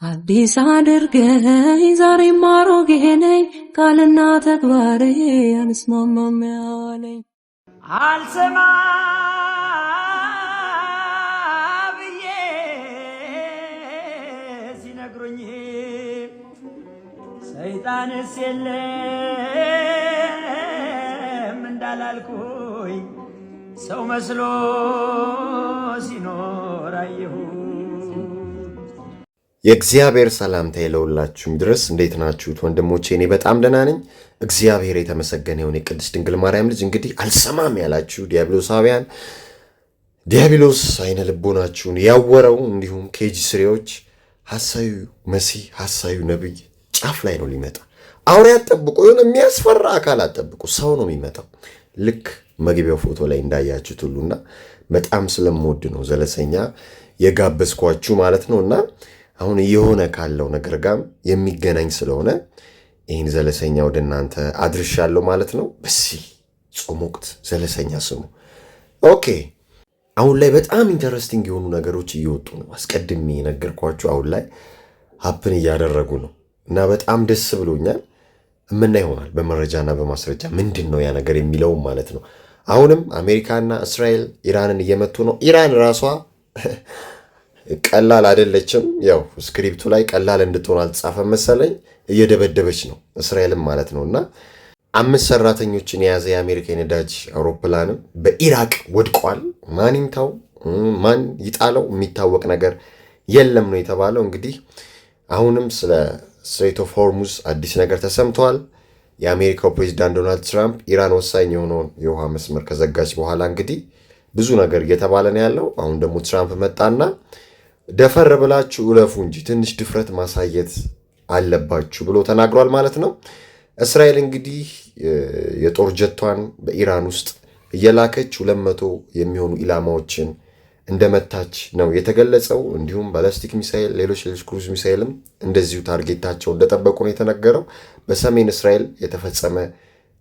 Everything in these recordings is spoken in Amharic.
አዲስ አድርገኝ ዛሬም አሮጌ ነኝ ቃልና ተግባሬ አንስማማም ያለኝ አልሰማ ብዬ ሲነግሩኝ ሰይጣንስ የለም እንዳላልኩኝ ሰው መስሎ ሲኖር አየሁ። የእግዚአብሔር ሰላምታ ይለውላችሁም ድረስ እንዴት ናችሁት ወንድሞቼ? እኔ በጣም ደህና ነኝ። እግዚአብሔር የተመሰገነ ይሁን። የቅድስት ድንግል ማርያም ልጅ እንግዲህ አልሰማም ያላችሁ ዲያብሎሳውያን፣ ዲያብሎስ አይነ ልቦናችሁን ያወረው እንዲሁም ኬጂ ስሬዎች ሐሳዩ መሲህ ሐሳዩ ነብይ ጫፍ ላይ ነው ሊመጣ። አውሬ አትጠብቁ፣ የሆነ የሚያስፈራ አካል አትጠብቁ። ሰው ነው የሚመጣው። ልክ መግቢያው ፎቶ ላይ እንዳያችሁት ሁሉና በጣም ስለምወድ ነው ዘለሰኛ የጋበዝኳችሁ ማለት ነውና አሁን እየሆነ ካለው ነገር ጋር የሚገናኝ ስለሆነ ይህን ዘለሰኛ ወደ እናንተ አድርሻለሁ ማለት ነው። በዚህ ጾም ወቅት ዘለሰኛ ስሙ። ኦኬ፣ አሁን ላይ በጣም ኢንተረስቲንግ የሆኑ ነገሮች እየወጡ ነው። አስቀድሜ የነገርኳችሁ አሁን ላይ ሀፕን እያደረጉ ነው እና በጣም ደስ ብሎኛል። እምና ይሆናል በመረጃና በማስረጃ ምንድን ነው ያ ነገር የሚለውም ማለት ነው። አሁንም አሜሪካና እስራኤል ኢራንን እየመቱ ነው። ኢራን ራሷ ቀላል አይደለችም። ያው ስክሪፕቱ ላይ ቀላል እንድትሆን አልተጻፈም መሰለኝ። እየደበደበች ነው እስራኤልም ማለት ነውና 5 ሰራተኞችን የያዘ የአሜሪካ የነዳጅ አውሮፕላንም በኢራቅ ወድቋል። ማን ይምታው ማን ይጣለው የሚታወቅ ነገር የለም ነው የተባለው። እንግዲህ አሁንም ስለ ስትሬት ኦፍ ሆርሙዝ አዲስ ነገር ተሰምቷል። የአሜሪካው ፕሬዚዳንት ዶናልድ ትራምፕ ኢራን ወሳኝ የሆነውን የውሃ መስመር ከዘጋች በኋላ እንግዲህ ብዙ ነገር እየተባለ ነው ያለው። አሁን ደግሞ ትራምፕ መጣና ደፈር ብላችሁ እለፉ እንጂ ትንሽ ድፍረት ማሳየት አለባችሁ ብሎ ተናግሯል ማለት ነው። እስራኤል እንግዲህ የጦር ጀቷን በኢራን ውስጥ እየላከች 200 የሚሆኑ ኢላማዎችን እንደመታች ነው የተገለጸው። እንዲሁም ባላስቲክ ሚሳኤል፣ ሌሎች ክሩዝ ሚሳኤልም እንደዚሁ ታርጌታቸው እንደጠበቁ ነው የተነገረው። በሰሜን እስራኤል የተፈጸመ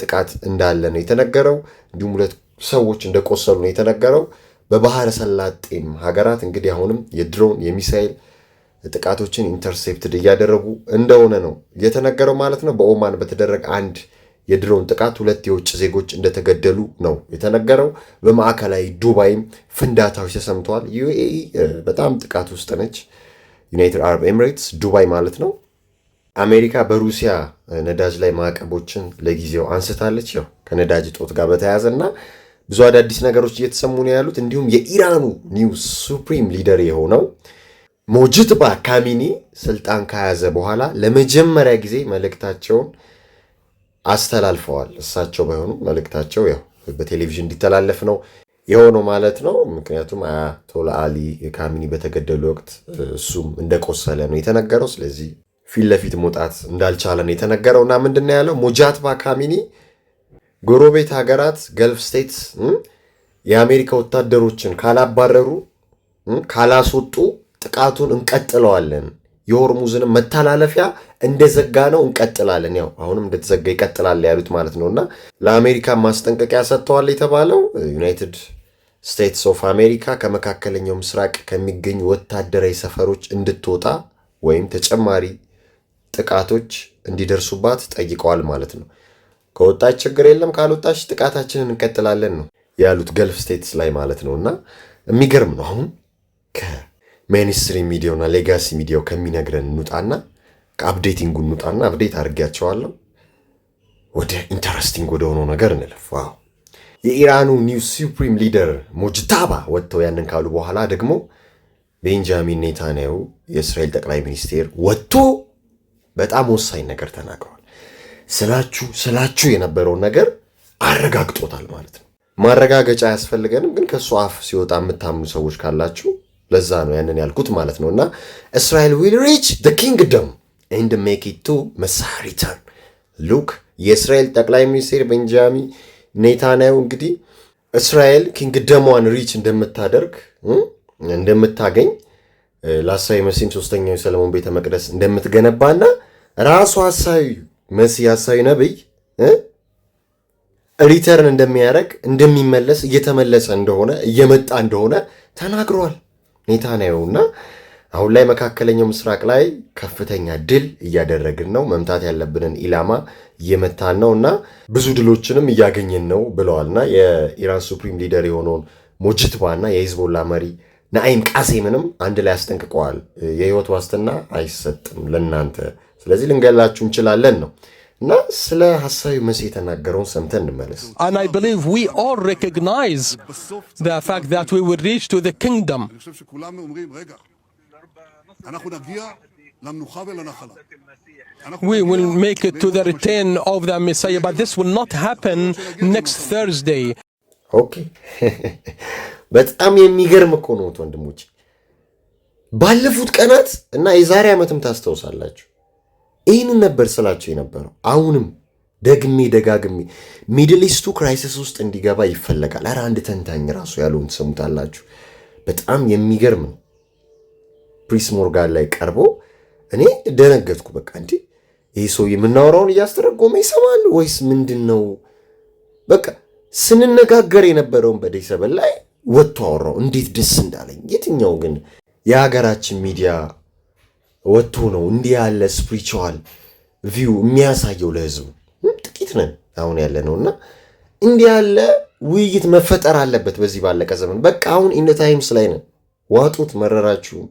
ጥቃት እንዳለ ነው የተነገረው። እንዲሁም 2 ሰዎች እንደቆሰሉ ነው የተነገረው። በባህረ ሰላጤም ሀገራት እንግዲህ አሁንም የድሮን የሚሳኤል ጥቃቶችን ኢንተርሴፕትድ እያደረጉ እንደሆነ ነው የተነገረው ማለት ነው። በኦማን በተደረገ አንድ የድሮን ጥቃት 2 የውጭ ዜጎች እንደተገደሉ ነው የተነገረው። በማዕከላዊ ዱባይም ፍንዳታዎች ተሰምተዋል። ዩኤኢ በጣም ጥቃት ውስጥ ነች። ዩናይትድ አረብ ኤሚሬትስ ዱባይ ማለት ነው። አሜሪካ በሩሲያ ነዳጅ ላይ ማዕቀቦችን ለጊዜው አንስታለች። ያው ከነዳጅ ጦት ጋር በተያያዘና ብዙ አዳዲስ ነገሮች እየተሰሙ ነው ያሉት። እንዲሁም የኢራኑ ኒው ሱፕሪም ሊደር የሆነው ሞጅትባ ካሚኒ ስልጣን ከያዘ በኋላ ለመጀመሪያ ጊዜ መልእክታቸውን አስተላልፈዋል። እሳቸው ባይሆኑ መልእክታቸው ያው በቴሌቪዥን እንዲተላለፍ ነው የሆነው ማለት ነው። ምክንያቱም አያቶላ አሊ ካሚኒ በተገደሉ ወቅት እሱም እንደቆሰለ ነው የተነገረው። ስለዚህ ፊት ለፊት መውጣት እንዳልቻለ ነው የተነገረው እና ምንድነው ያለው ሞጅትባ ካሚኒ ጎረቤት ሀገራት ገልፍ ስቴትስ የአሜሪካ ወታደሮችን ካላባረሩ ካላስወጡ ጥቃቱን እንቀጥለዋለን፣ የሆርሙዝን መተላለፊያ እንደዘጋ ነው እንቀጥላለን፣ ያው አሁንም እንደተዘጋ ይቀጥላል ያሉት ማለት ነውና ለአሜሪካ ማስጠንቀቂያ ሰጥተዋል የተባለው ዩናይትድ ስቴትስ ኦፍ አሜሪካ ከመካከለኛው ምስራቅ ከሚገኙ ወታደራዊ ሰፈሮች እንድትወጣ ወይም ተጨማሪ ጥቃቶች እንዲደርሱባት ጠይቀዋል ማለት ነው። ከወጣች ችግር የለም፣ ካልወጣች ጥቃታችንን እንቀጥላለን ነው ያሉት ገልፍ ስቴትስ ላይ ማለት ነውና የሚገርም ነው። አሁን ከሜንስትሪም ሚዲያውና ሌጋሲ ሚዲያው ከሚነግረን እንውጣና ከአፕዴቲንጉ እንውጣና አፕዴት አድርጌያቸዋለሁ ወደ ኢንተረስቲንግ ወደ ሆነው ነገር እንለፍ። ዋው! የኢራኑ ኒው ሱፕሪም ሊደር ሞጅታባ ወጥተው ያንን ካሉ በኋላ ደግሞ ቤንጃሚን ኔታንያሁ የእስራኤል ጠቅላይ ሚኒስቴር ወጥቶ በጣም ወሳኝ ነገር ተናግረዋል። ስላችሁ የነበረውን ነገር አረጋግጦታል ማለት ነው። ማረጋገጫ አያስፈልገንም፣ ግን ከሱ አፍ ሲወጣ የምታምኑ ሰዎች ካላችሁ ለዛ ነው ያንን ያልኩት ማለት ነውና እስራኤል will reach the kingdom and make it to Messiah return. ሉክ የእስራኤል ጠቅላይ ሚኒስቴር ቤንጃሚን ኔታንያሁ እንግዲህ እስራኤል ኪንግደሟን ሪች እንደምታገኝ ለሐሳዊ መሲህ 3ኛው የሰለሞን ቤተ መቅደስ እንደምትገነባና ራሱ ሐሳዊ መሲህ ሐሳዊ ነብይ ሪተርን እንደሚያደርግ እንደሚመለስ እየተመለሰ እንደሆነ እየመጣ እንደሆነ ተናግሯል ኔታንያሁና አሁን ላይ መካከለኛው ምስራቅ ላይ ከፍተኛ ድል እያደረግን ነው፣ መምታት ያለብንን ኢላማ እየመታን ነው እና ብዙ ድሎችንም እያገኘን ነው ብለዋልና የኢራን ሱፕሪም ሊደር የሆነውን ሙጅትባና የሂዝቦላ መሪ ናኢም ቃሴምንም አንድ ላይ አስጠንቅቀዋል። የህይወት ዋስትና አይሰጥም ለናንተ፣ ስለዚህ ልንገላችሁ እንችላለን ነው እና ስለ ሐሳዊ መሲህ የተናገረውን ሰምተን እንመለስ። And I believe we all recognize the fact that we will reach to the kingdom. אני חושב שכולם אומרים, רגע, אנחנו נגיע למנוחה ולנחלה. We will make it to the return of the Messiah, but this will not happen next Thursday. ኦኬ በጣም የሚገርም እኮ ነው ወንድሞች። ባለፉት ቀናት እና የዛሬ ዓመትም ታስተውሳላችሁ ይህንን ነበር ስላችሁ የነበረው። አሁንም ደግሜ ደጋግሜ ሚድል ኢስቱ ክራይሲስ ውስጥ እንዲገባ ይፈለጋል። ኧረ አንድ ተንታኝ ራሱ ያለውን ትሰሙታላችሁ። በጣም የሚገርም ነው። ፕሪስ ሞርጋን ላይ ቀርቦ እኔ ደነገጥኩ። በቃ እንዴ ይህ ሰው የምናወራውን እያስተረጎመ ይሰማል ወይስ ምንድን ነው? በቃ ስንነጋገር የነበረውን በደይ ሰበል ላይ ወጥቶ አወራው። እንዴት ደስ እንዳለኝ። የትኛው ግን የሀገራችን ሚዲያ ወጥቶ ነው እንዲህ ያለ ስፒሪቹዋል ቪው የሚያሳየው ለህዝቡ? ጥቂት ነን አሁን ያለ ነውና እንዲህ ያለ ውይይት መፈጠር አለበት በዚህ ባለቀ ዘመን። በቃ አሁን ኢን ታይምስ ላይ ነን። ዋጡት፣ መረራችሁም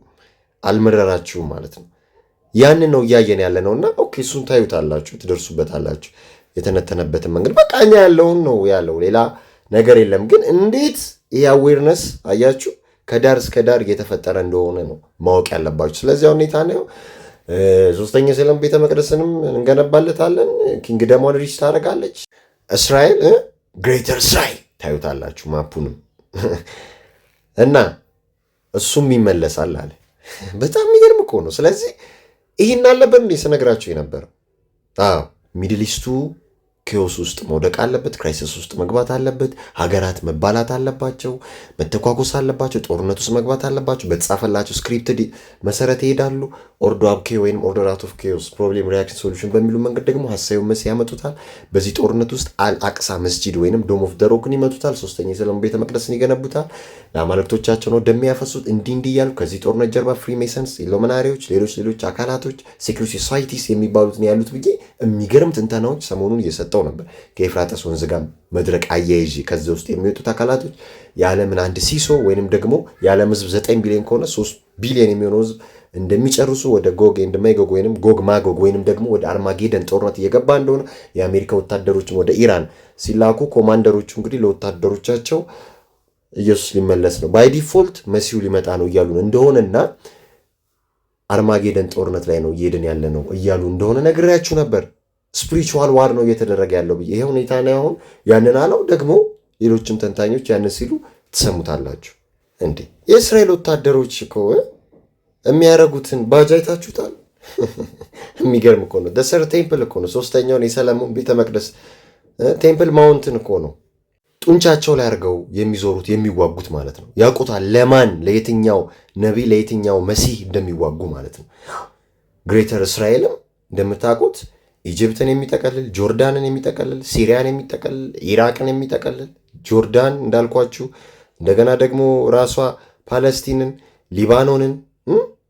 አልመረራችሁም ማለት ነው። ያንን ነው እያየን ያለ ነውና ኦኬ እሱን ታዩታላችሁ፣ ትደርሱበታላችሁ። የተነተነበትን መንገድ በቃ እኛ ያለውን ነው ያለው፣ ሌላ ነገር የለም። ግን እንዴት ይህ አዌርነስ አያችሁ ከዳር እስከ ዳር እየተፈጠረ እንደሆነ ነው ማወቅ ያለባችሁ። ስለዚህ ሁኔታ ነው። ሶስተኛ ሰለም ቤተ መቅደስንም እንገነባለታለን። ኪንግደሟን ሪች ታደርጋለች እስራኤል፣ ግሬተር እስራኤል ታዩታላችሁ ማፑንም እና እሱም ይመለሳል አለ። በጣም የሚገርም እኮ ነው። ስለዚህ ይህን አለበት እንዴ ስነግራችሁ የነበረው። ሚድል ኢስቱ ኬዎስ ውስጥ መውደቅ አለበት፣ ክራይሲስ ውስጥ መግባት አለበት። ሀገራት መባላት አለባቸው፣ መተኳኮስ አለባቸው፣ ጦርነት ውስጥ መግባት አለባቸው። በተጻፈላቸው ስክሪፕት መሰረት ይሄዳሉ። ኦርዶ አብ ኬ ወይም ኦርደር አውት ኦፍ ኬዎስ ፕሮብሌም ሪያክሽን ሶሉሽን በሚሉ መንገድ ደግሞ ሐሳዩን መሲህ ያመጡታል። በዚህ ጦርነት ውስጥ አልአቅሳ መስጂድ ወይም ዶም ኦፍ ደሮክን ይመቱታል። ሶስተኛ የሰለሞን ቤተ መቅደስን ይገነቡታል። ለአማልክቶቻቸው ነው እንደሚያፈሱት። እንዲህ እያሉ ከዚህ ጦርነት ጀርባ ፍሪሜሰንስ፣ ኢሉሚናሪዎች፣ ሌሎች አካላቶች ሴክሬት ሶሳይቲስ የሚባሉትን ያሉት ብዬ የሚገርም ትንተናዎች ሰሞኑን እየሰጠው ነበር። ከኤፍራጥስ ወንዝ ጋር መድረቅ አያይዤ ከዚህ ውስጥ የሚወጡት አካላቶች የዓለምን አንድ ሲሶ ወይንም ደግሞ የዓለም ህዝብ 9 ቢሊዮን ከሆነ 3 ቢሊዮን የሚሆነው ህዝብ እንደሚጨርሱ ወደ ጎግ ኤንድ ማጎግ ወይንም ጎግ ማጎግ ወይንም ደግሞ ወደ አርማጌደን ጦርነት እየገባ እንደሆነ የአሜሪካ ወታደሮችም ወደ ኢራን ሲላኩ ኮማንደሮቹ እንግዲህ ለወታደሮቻቸው ኢየሱስ ሊመለስ ነው ባይ ዲፎልት መሲሁ ሊመጣ ነው እያሉ እንደሆነና አርማጌደን ጦርነት ላይ ነው እየሄድን ያለ ነው እያሉ እንደሆነ ነግሬያችሁ ነበር። ስፒሪቹዋል ዋር ነው እየተደረገ ያለው ብዬ ይሄ ሁኔታ ነው። አሁን ያንን አለው ደግሞ ሌሎችም ተንታኞች ያንን ሲሉ ትሰሙታላችሁ። እንዴ የእስራኤል ወታደሮች እኮ የሚያረጉትን ባጅ አይታችሁታል? የሚገርም እኮ ነው። ደሰር ቴምፕል እኮ ነው። ሶስተኛውን የሰለሞን ቤተ መቅደስ ቴምፕል ማውንትን እኮ ነው ጡንቻቸው ላይ አድርገው የሚዞሩት የሚዋጉት ማለት ነው። ያውቁታል ለማን ለየትኛው ነቢይ ለየትኛው መሲህ እንደሚዋጉ ማለት ነው። ግሬተር እስራኤልም እንደምታውቁት ኢጅፕትን የሚጠቀልል ጆርዳንን የሚጠቀልል ሲሪያን የሚጠቀልል ኢራቅን የሚጠቀልል ጆርዳን እንዳልኳችሁ እንደገና ደግሞ ራሷ ፓለስቲንን ሊባኖንን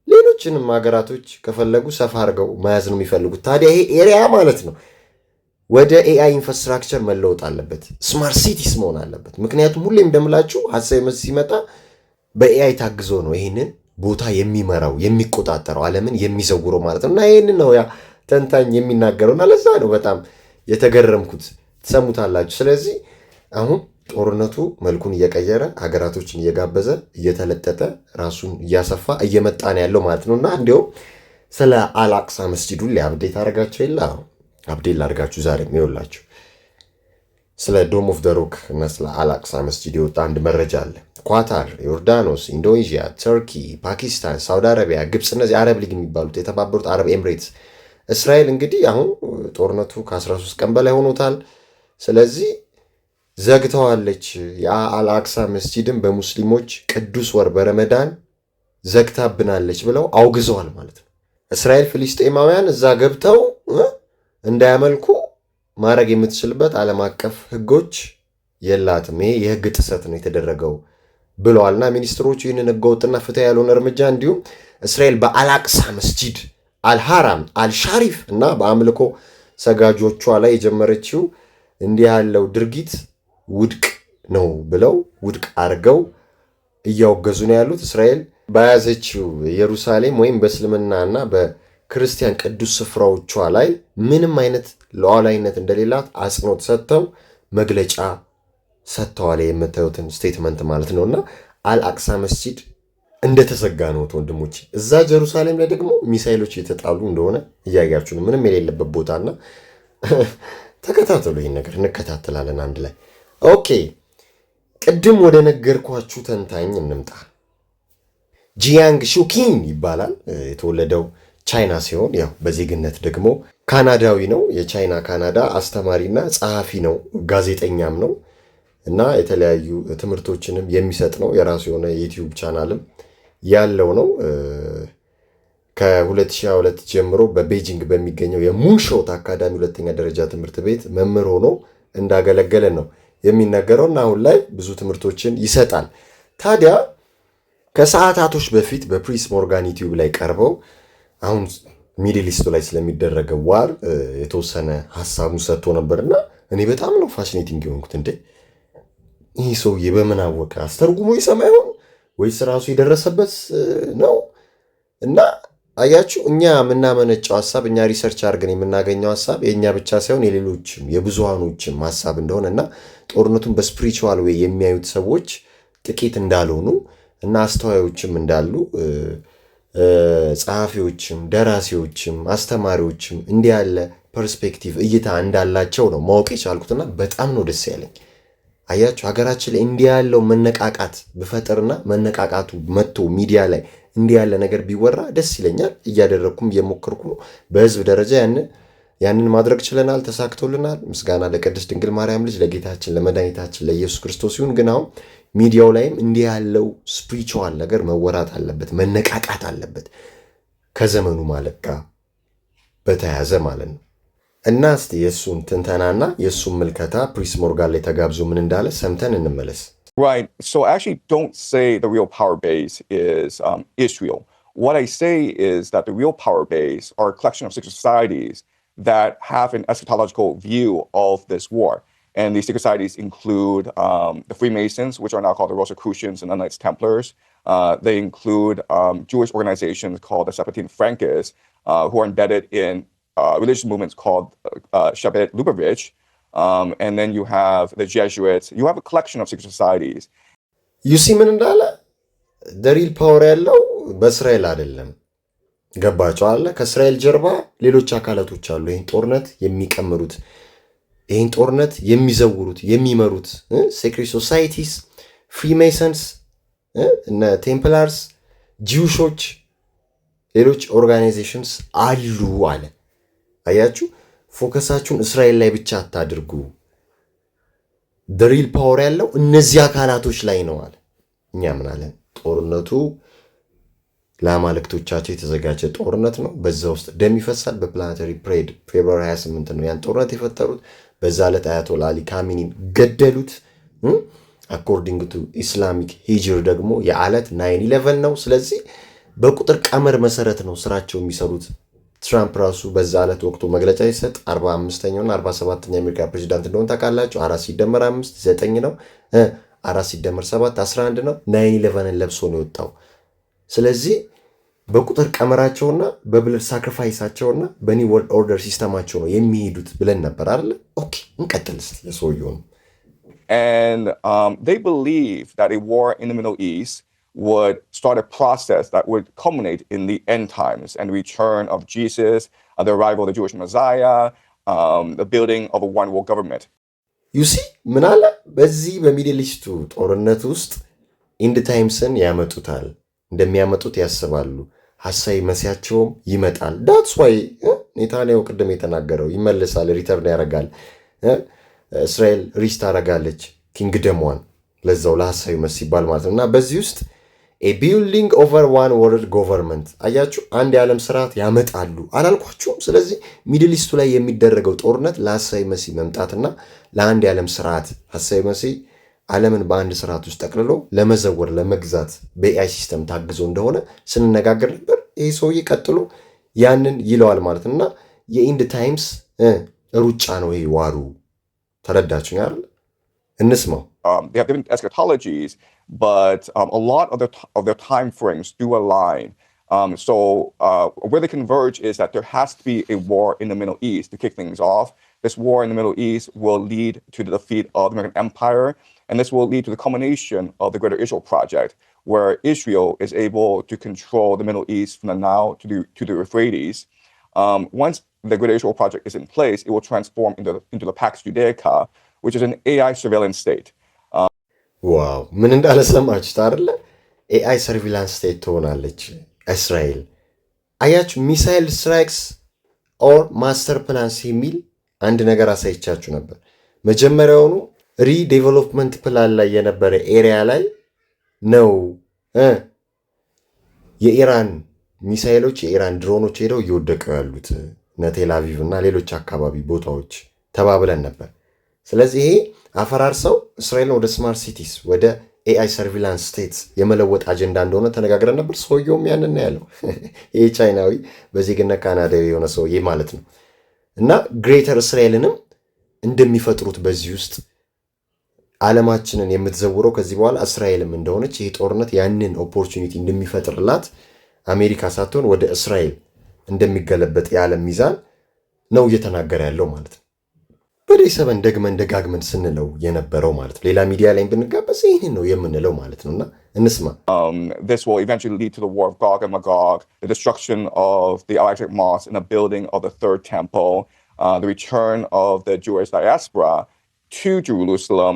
ሌሎችንም ሀገራቶች ከፈለጉ ሰፋ አድርገው መያዝ ነው የሚፈልጉት። ታዲያ ይሄ ኤሪያ ማለት ነው ወደ ኤአይ ኢንፍራስትራክቸር መለወጥ አለበት፣ ስማርት ሲቲስ መሆን አለበት። ምክንያቱም ሁሌም እንደምላችሁ ሐሳዊ መሲህ ሲመጣ በኤአይ ታግዞ ነው ይህንን ቦታ የሚመራው የሚቆጣጠረው ዓለምን የሚዘውረው ማለት ነው። እና ይህንን ነው ያ ተንታኝ የሚናገረውና ለዛ ነው በጣም የተገረምኩት። ትሰሙታላችሁ። ስለዚህ አሁን ጦርነቱ መልኩን እየቀየረ ሀገራቶችን እየጋበዘ እየተለጠጠ ራሱን እያሰፋ እየመጣ ነው ያለው ማለት ነውና እንዲያውም ስለ አልአቅሳ መስጂዱን ሊአፕዴት አደረጋቸው የለ አፕዴት ላድርጋችሁ ዛሬ ይኸውላችሁ ስለ ዶም ኦፍ ዘ ሮክ እና ስለ አልአቅሳ መስጂድ የወጣ አንድ መረጃ አለ። ኳታር፣ ዮርዳኖስ፣ ኢንዶኔዥያ፣ ተርኪ፣ ፓኪስታን፣ ሳውዲ አረቢያ፣ ግብፅ እነዚህ አረብ ሊግ የሚባሉት የተባበሩት አረብ ኤምሬትስ እስራኤል እንግዲህ አሁን ጦርነቱ ከ13 ቀን በላይ ሆኖታል። ስለዚህ ዘግተዋለች። የአልአቅሳ መስጂድን በሙስሊሞች ቅዱስ ወር በረመዳን ዘግታብናለች ብለው አውግዘዋል ማለት ነው። እስራኤል ፍልስጤማውያን እዛ ገብተው እንዳያመልኩ ማድረግ የምትችልበት ዓለም አቀፍ ህጎች የላትም። ይሄ የህግ ጥሰት ነው የተደረገው ብለዋልና ሚኒስትሮቹ ይህንን ህገወጥና ፍትሐ ያልሆነ እርምጃ እንዲሁም እስራኤል በአልአቅሳ መስጂድ አልሐራም አልሻሪፍ እና በአምልኮ ሰጋጆቿ ላይ የጀመረችው እንዲህ ያለው ድርጊት ውድቅ ነው ብለው ውድቅ አድርገው እያወገዙ ነው ያሉት። እስራኤል በያዘችው ኢየሩሳሌም ወይም በእስልምናና በክርስቲያን ቅዱስ ስፍራዎቿ ላይ ምንም አይነት ሉዓላዊነት እንደሌላት አጽንኦት ሰጥተው መግለጫ ሰጥተዋል። የምታዩትን ስቴትመንት ማለት ነውና አልአቅሳ መስጂድ እንደተዘጋ ነው ወንድሞች። እዛ ጀሩሳሌም ላይ ደግሞ ሚሳኤሎች እየተጣሉ እንደሆነ እያያችሁ ነው። ምንም የሌለበት ቦታና ተከታተሉ። ይህን ነገር እንከታተላለን አንድ ላይ። ኦኬ ቅድም ወደ ነገርኳችሁ ተንታኝ እንምጣ። ጂያንግ ሹኪን ይባላል። የተወለደው ቻይና ሲሆን ያው በዜግነት ደግሞ ካናዳዊ ነው። የቻይና ካናዳ አስተማሪና ጸሐፊ ነው፣ ጋዜጠኛም ነው እና የተለያዩ ትምህርቶችንም የሚሰጥ ነው። የራሱ የሆነ የዩቲዩብ ቻናልም ያለው ነው። ከ2022 ጀምሮ በቤጂንግ በሚገኘው የሙንሾት አካዳሚ ሁለተኛ ደረጃ ትምህርት ቤት መምህር ሆኖ እንዳገለገለ ነው የሚነገረው እና አሁን ላይ ብዙ ትምህርቶችን ይሰጣል። ታዲያ ከሰዓታቶች በፊት በፕሪስ ሞርጋን ዩቲዩብ ላይ ቀርበው አሁን ሚድል ኢስቱ ላይ ስለሚደረገው ዋር የተወሰነ ሀሳቡን ሰጥቶ ነበርና እኔ በጣም ነው ፋሽኔቲንግ የሆንኩት። እንዴ ይህ ሰውዬ በምን አወቀ? አስተርጉሞ ይሰማ ይሆን ወይስ ራሱ የደረሰበት ነው? እና አያችሁ እኛ የምናመነጨው ሀሳብ እኛ ሪሰርች አድርገን የምናገኘው ሀሳብ የእኛ ብቻ ሳይሆን የሌሎችም የብዙሃኖችም ሀሳብ እንደሆነ እና ጦርነቱን በስፒሪቹዋል ዌይ የሚያዩት ሰዎች ጥቂት እንዳልሆኑ እና አስተዋዮችም እንዳሉ ጸሐፊዎችም ደራሲዎችም አስተማሪዎችም እንዲህ ያለ ፐርስፔክቲቭ እይታ እንዳላቸው ነው ማወቅ የቻልኩትና በጣም ነው ደስ ያለኝ። አያችሁ ሀገራችን ላይ እንዲህ ያለው መነቃቃት ብፈጥርና መነቃቃቱ መጥቶ ሚዲያ ላይ እንዲህ ያለ ነገር ቢወራ ደስ ይለኛል። እያደረግኩም እየሞከርኩ ነው። በህዝብ ደረጃ ያንን ማድረግ ችለናል፣ ተሳክቶልናል። ምስጋና ለቅድስት ድንግል ማርያም ልጅ ለጌታችን ለመድኃኒታችን ለኢየሱስ ክርስቶስ ይሁን። ግን አሁን ሚዲያው ላይም እንዲህ ያለው ስፒሪቹዋል ነገር መወራት አለበት፣ መነቃቃት አለበት ከዘመኑ ማለት ጋር በተያያዘ ማለት ነው። እና እስቲ የእሱን ትንተናና የእሱን ምልከታ ፕሪስ ሞርጋን ላይ ተጋብዞ ምን እንዳለ ሰምተን እንመለስ። Right. So I actually don't say the real power base is Israel. What I say is that the real power base are a collection of secret societies that have an eschatological view of this war. And these secret societies include the Freemasons, which are now called the Rosicrucians and the Knights Templars. They include Jewish organizations called the Sephardim Frankists, who are embedded in religious movements called Shabbat Lubavitch. And then you have the Jesuits. You have a collection of secret societies. You see ምን እንዳለ ደሪል ፓወር ያለው በእስራኤል አይደለም። ገባቸው አለ። ከእስራኤል ጀርባ ሌሎች አካላቶች አሉ። ይህን ጦርነት የሚቀምሩት፣ ይህን ጦርነት የሚዘውሩት፣ የሚመሩት ሴክሬት ሶሳይቲስ፣ ፍሪሜሰንስ፣ እነ ቴምፕላርስ፣ ጂውሾች፣ ሌሎች ኦርጋናይዜሽንስ አሉ አለ። አያችሁ ፎከሳችሁን እስራኤል ላይ ብቻ አታድርጉ። ደሪል ፓወር ያለው እነዚህ አካላቶች ላይ ነው አለ። እኛ ምን አለን? ጦርነቱ ለአማልክቶቻቸው የተዘጋጀ ጦርነት ነው። በዛ ውስጥ ደም ይፈሳል። በፕላኔታሪ ፕሬድ ፌብሩዋሪ 28 ነው ያን ጦርነት የፈጠሩት። በዛ ዕለት አያቶላ አሊ ካሚኒን ገደሉት። አኮርዲንግ ቱ ኢስላሚክ ሂጅር ደግሞ የዓለት 9/11 ነው። ስለዚህ በቁጥር ቀመር መሰረት ነው ስራቸው የሚሰሩት። ትራምፕ ራሱ በዛ ዕለት ወቅቱ መግለጫ ይሰጥ 45ኛውና 47ኛ የአሜሪካ ፕሬዚዳንት እንደሆነ ታውቃላችሁ። 4 ሲደመር 5 9 ነው። 4 ሲደመር 7 11 ነው። 9/11ን ለብሶ ነው የወጣው። ስለዚህ በቁጥር ቀመራቸውና በብለድ ሳክሪፋይሳቸውና በኒው ወርልድ ኦርደር ሲስተማቸው ነው የሚሄዱት ብለን ነበር አይደል? ኦኬ እንቀጥል እስቲ የሰውየውን። And they believe that a war in the Middle East would start a process that would culminate in the end times and the return of Jesus, the arrival of the Jewish Messiah, the building of a one world government. You see ምን አለ? በዚህ በሚድል ኢስቱ ጦርነት ውስጥ ኢንድ ታይምስን ያመጡታል፣ እንደሚያመጡት ያስባሉ። ሐሳዊ መሲያቸውም ይመጣል። ዳትስ ዋይ ኔታንያሁ ቅድም የተናገረው ይመለሳል፣ ሪተርን ያደርጋል። እስራኤል ሪስት ታደርጋለች ኪንግደሟን ለዛው ለሐሳዊ መሲ ይባል ማለት ነው። እና በዚህ ውስጥ a building over one world government አያችሁ አንድ የዓለም ስርዓት ያመጣሉ አላልኳችሁም? ስለዚህ ሚድል ኢስቱ ላይ የሚደረገው ጦርነት ለሐሳዊ መሲ መምጣትና ለአንድ የዓለም ስርዓት ሐሳዊ መሲ ዓለምን በአንድ ስርዓት ውስጥ ጠቅልሎ ለመዘወር ለመግዛት በኤአይ ሲስተም ታግዞ እንደሆነ ስንነጋገር ነበር። ይህ ሰውዬ ቀጥሎ ያንን ይለዋል ማለት ነው። እና የኢንድ ታይምስ ሩጫ ነው ይሄ ዋሩ። ተረዳችሁ አይደል? እንስማው። They have different eschatologies, but a lot of their time frames do align. So where they converge is that there has to be a war in the Middle East to kick things off. This war in the Middle East will lead to the defeat of the American Empire, and this will lead to the culmination of the Greater Israel Project, where Israel is able to control the Middle East from the Nile to the Euphrates. Once the Greater Israel Project is in place, it will transform into the Pax Judaica, which is an AI surveillance state. ዋው ምን እንዳለ ሰማችሁት አይደለ? ኤአይ ሰርቪላንስ ስቴት ትሆናለች እስራኤል። አያችሁ ሚሳይል ስትራይክስ ኦር ማስተር ፕላንስ የሚል አንድ ነገር አሳይቻችሁ ነበር። መጀመሪያውኑ ሪዴቨሎፕመንት ፕላን ላይ የነበረ ኤሪያ ላይ ነው የኢራን ሚሳይሎች የኢራን ድሮኖች ሄደው እየወደቁ ያሉት ቴል አቪቭ እና ሌሎች አካባቢ ቦታዎች ተባብለን ነበር። ስለዚህ ይሄ አፈራርሰው እስራኤልን ወደ ስማርት ሲቲስ ወደ ኤአይ ሰርቪላንስ ስቴትስ የመለወጥ አጀንዳ እንደሆነ ተነጋግረን ነበር። ሰውየውም ያንን ያለው ይሄ ቻይናዊ በዜግነት ካናዳዊ የሆነ ሰውዬ ማለት ነው። እና ግሬተር እስራኤልንም እንደሚፈጥሩት በዚህ ውስጥ ዓለማችንን የምትዘውረው ከዚህ በኋላ እስራኤልም እንደሆነች ይሄ ጦርነት ያንን ኦፖርቹኒቲ እንደሚፈጥርላት አሜሪካ ሳትሆን ወደ እስራኤል እንደሚገለበጥ የዓለም ሚዛን ነው እየተናገረ ያለው ማለት ነው። በዴይ 7 ደግመን ደጋግመን ስንለው የነበረው ማለት ነው። ሌላ ሚዲያ ላይ ብንጋበዝ ይህንን ነው የምንለው ማለት ነውና እንስማ። This will eventually lead to the war of Gog and Magog, the destruction of the Al-Aqsa Mosque and the building of the Third Temple, the return of the Jewish diaspora to Jerusalem,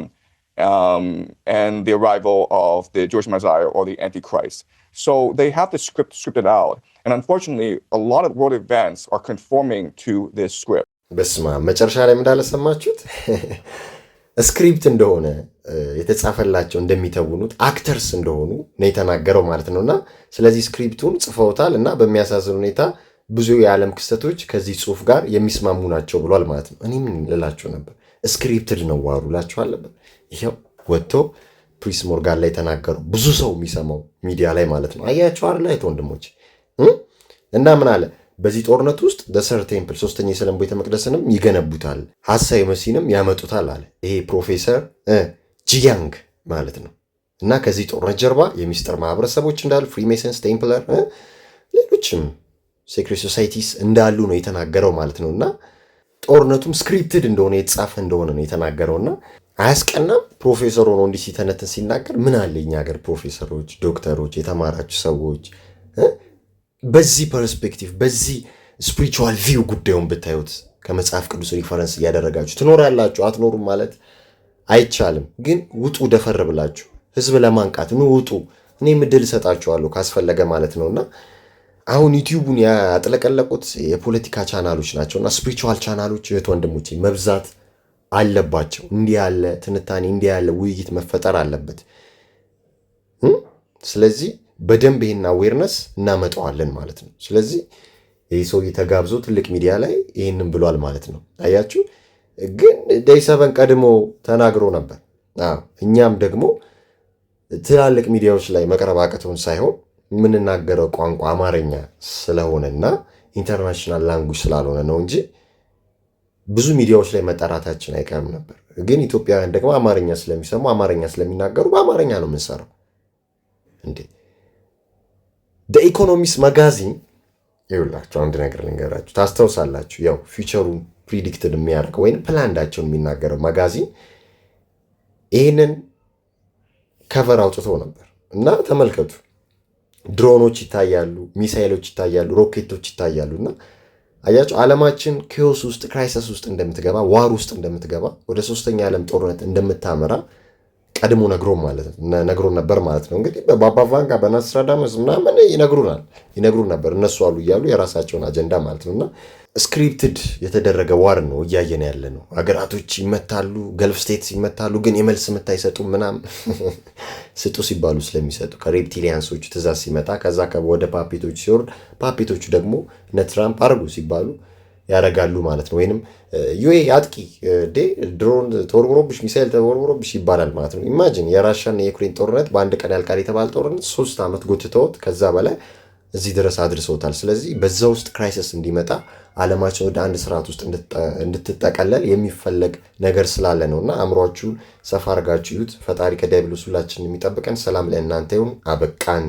and the arrival of the Jewish Messiah or the Antichrist. So they have the script scripted out. And unfortunately, a lot of world events are conforming to this script. በስማ መጨረሻ ላይ እንዳለ ሰማችሁት። ስክሪፕት እንደሆነ የተጻፈላቸው እንደሚተውኑት አክተርስ እንደሆኑ ነው የተናገረው ማለት ነውና ስለዚህ ስክሪፕቱን ጽፈውታል እና በሚያሳዝን ሁኔታ ብዙ የዓለም ክስተቶች ከዚህ ጽሑፍ ጋር የሚስማሙ ናቸው ብሏል ማለት ነው። እኔ ምን ልላችሁ ነበር? ስክሪፕትድ ነው ዋሩ ላችሁ አለበት። ይሄው ወጥቶ ፕሪስ ሞርጋን ላይ ተናገሩ። ብዙ ሰው የሚሰማው ሚዲያ ላይ ማለት ነው። አያችሁ አይደል አይቶ ወንድሞች እና ምን አለ? በዚህ ጦርነት ውስጥ ደሰር ቴምፕል ሶስተኛ የሰለሞን ቤተ መቅደስንም ይገነቡታል፣ ሐሳዊ መሲንም ያመጡታል አለ። ይሄ ፕሮፌሰር ጂያንግ ማለት ነው። እና ከዚህ ጦርነት ጀርባ የሚስጥር ማህበረሰቦች እንዳሉ ፍሪሜሰንስ፣ ቴምፕለር፣ ሌሎችም ሴክሬት ሶሳይቲስ እንዳሉ ነው የተናገረው ማለት ነው። እና ጦርነቱም ስክሪፕትድ እንደሆነ የተጻፈ እንደሆነ ነው የተናገረውና አያስቀናም? ፕሮፌሰር ሆኖ እንዲህ ሲተነትን ሲናገር ምን አለ እኛ ሀገር ፕሮፌሰሮች፣ ዶክተሮች፣ የተማራችሁ ሰዎች በዚህ ፐርስፔክቲቭ በዚህ ስፒሪቹዋል ቪው ጉዳዩን ብታዩት ከመጽሐፍ ቅዱስ ሪፈረንስ እያደረጋችሁ ትኖራላችሁ። አትኖሩም ማለት አይቻልም። ግን ውጡ ደፈር ብላችሁ ህዝብ ለማንቃት ኑ ውጡ። እኔ ምድል እሰጣችኋለሁ ካስፈለገ ማለት ነውና አሁን ዩቲዩቡን ያጥለቀለቁት የፖለቲካ ቻናሎች ናቸውና ስፒሪቹዋል ቻናሎች እህት ወንድሞቼ መብዛት አለባቸው። እንዲህ ያለ ትንታኔ እንዲህ ያለ ውይይት መፈጠር አለበት። ስለዚህ በደንብ ይሄን አዌርነስ እናመጣዋለን ማለት ነው። ስለዚህ ይህ ሰው ተጋብዞ ትልቅ ሚዲያ ላይ ይህንን ብሏል ማለት ነው። አያችሁ ግን ዴይ 7 ቀድሞ ተናግሮ ነበር። እኛም ደግሞ ትላልቅ ሚዲያዎች ላይ መቅረብ አቅቶን ሳይሆን የምንናገረው ቋንቋ አማርኛ ስለሆነና ኢንተርናሽናል ላንጉጅ ስላልሆነ ነው እንጂ ብዙ ሚዲያዎች ላይ መጠራታችን አይቀርም ነበር። ግን ኢትዮጵያውያን ደግሞ አማርኛ ስለሚሰሙ አማርኛ ስለሚናገሩ በአማርኛ ነው የምንሰራው። እንዴ ኢኮኖሚስት ማጋዚን ይኸውላችሁ አንድ ነገር ልንገራችሁ። ታስታውሳላችሁ? ያው ፊውቸሩን ፕሪዲክትድ የሚያደርገው ወይም ፕላንዳቸውን የሚናገረው ማጋዚን ይህንን ከቨር አውጥቶ ነበር እና ተመልከቱ። ድሮኖች ይታያሉ፣ ሚሳይሎች ይታያሉ፣ ሮኬቶች ይታያሉ። እና አያችሁ ዓለማችን ኬዎስ ውስጥ ክራይሲስ ውስጥ እንደምትገባ ዋር ውስጥ እንደምትገባ ወደ ሶስተኛ ዓለም ጦርነት እንደምታመራ ቀድሞ ነግሮን ነበር ማለት ነው። እንግዲህ በባባ ቫንጋ በናስትራዳመስ ምናምን ይነግሩን ነበር እነሱ አሉ እያሉ የራሳቸውን አጀንዳ ማለት ነውና ስክሪፕትድ የተደረገ ዋር ነው እያየን ያለ ነው። ሀገራቶች ይመታሉ፣ ገልፍ ስቴትስ ይመታሉ፣ ግን የመልስ ምት አይሰጡም ምናምን ስጡ ሲባሉ ስለሚሰጡ ከሬፕቲሊያንሶቹ ትእዛዝ ሲመጣ ከዛ ወደ ፓፔቶች ሲወርድ ፓፔቶቹ ደግሞ እነ ትራምፕ አርጉ ሲባሉ ያደርጋሉ ማለት ነው። ወይንም ዩኤ አጥቂ ድሮን ተወርውሮብሽ ሚሳይል ተወርውሮብሽ ይባላል ማለት ነው። ኢማጂን የራሻና የዩክሬን ጦርነት በአንድ ቀን ያልቃል የተባለ ጦርነት 3 ዓመት ጎትተውት ከዛ በላይ እዚህ ድረስ አድርሰውታል። ስለዚህ በዛ ውስጥ ክራይሲስ እንዲመጣ ዓለማችን ወደ አንድ ስርዓት ውስጥ እንድትጠቀለል የሚፈለግ ነገር ስላለ ነው እና አእምሯችሁን ሰፋ አድርጋችሁ ይዩት። ፈጣሪ ከዲያብሎስ ሁላችንን የሚጠብቀን። ሰላም ለእናንተ ይሁን። አበቃን።